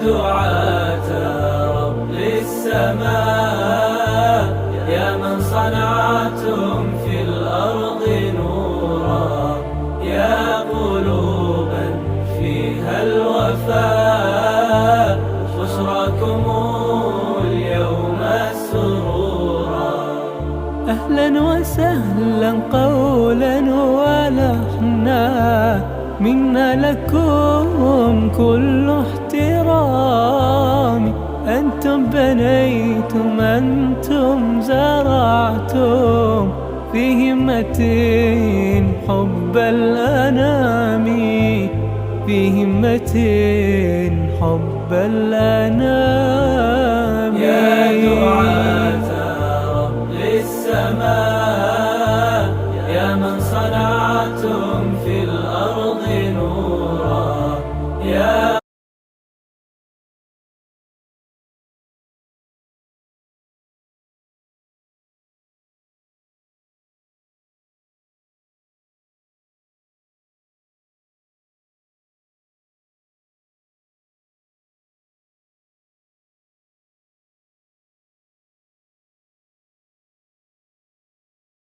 دعاة رب السماء، يا من صنعتم في الأرض نورا، يا قلوبا فيها الوفاء، بشراكم اليوم سرورا. أهلا وسهلا قولا ولحنا، منا لكم كل احترام. أنتم بنيتم، أنتم زرعتم في همة حب الأنام، في همة حب الأنام. يا دعاة رب السماء، يا من صنعتم في الأرض